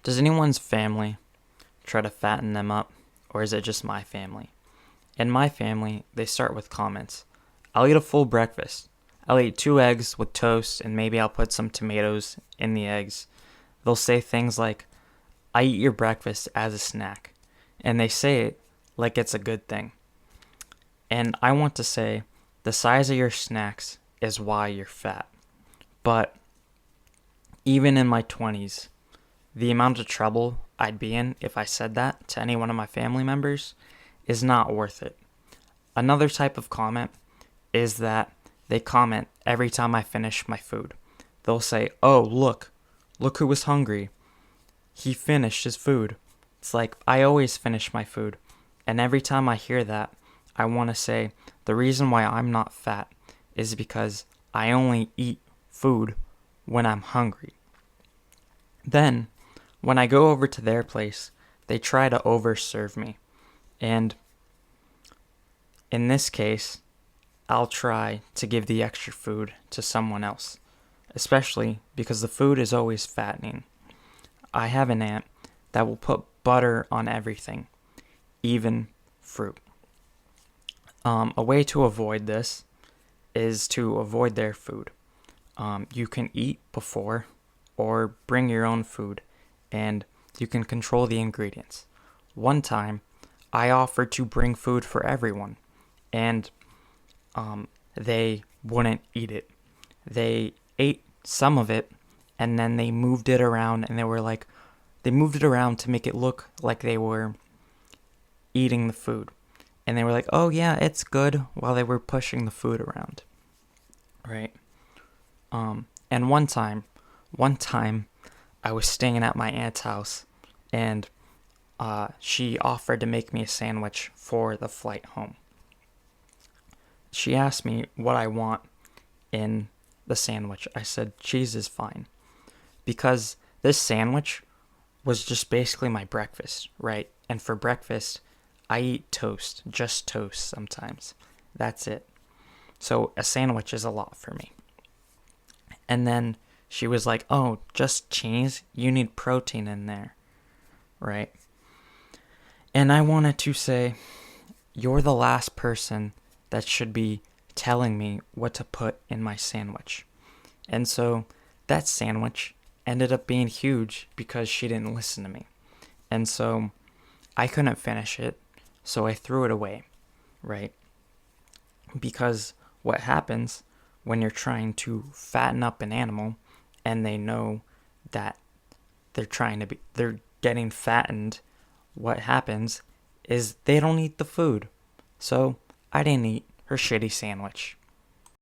Does anyone's family try to fatten them up, or is it just my family? In my family, they start with comments. I'll eat a full breakfast. I'll eat 2 eggs with toast, and maybe I'll put some tomatoes in the eggs. They'll say things like, I eat your breakfast as a snack. And they say it like it's a good thing. And I want to say, the size of your snacks is why you're fat. But even in my 20s, the amount of trouble I'd be in if I said that to any one of my family members is not worth it. Another type of comment is that they comment every time I finish my food. They'll say, oh, look who was hungry. He finished his food. It's like, I always finish my food. And every time I hear that, I want to say, the reason why I'm not fat is because I only eat food when I'm hungry. Then, when I go over to their place, they try to overserve me. And in this case, I'll try to give the extra food to someone else, especially because the food is always fattening. I have an aunt that will put butter on everything, even fruit. A way to avoid this is to avoid their food. You can eat before or bring your own food, and you can control the ingredients. One time, I offered to bring food for everyone, and they wouldn't eat it. They ate some of it, and then they moved it around, and they moved it around to make it look like they were eating the food. And they were like, oh yeah, it's good, while they were pushing the food around. Right? And one time, I was staying at my aunt's house, and she offered to make me a sandwich for the flight home. She asked me what I want in the sandwich. I said, cheese is fine. Because this sandwich was just basically my breakfast, right? And for breakfast, I eat toast, just toast sometimes. That's it. So a sandwich is a lot for me. And then she was like, oh, just cheese? You need protein in there, right? And I wanted to say, you're the last person that should be telling me what to put in my sandwich. And so that sandwich ended up being huge because she didn't listen to me. And so I couldn't finish it, so I threw it away, right? Because what happens when you're trying to fatten up an animal and they know that they're getting fattened, what happens is they don't eat the food. So I didn't eat her shitty sandwich.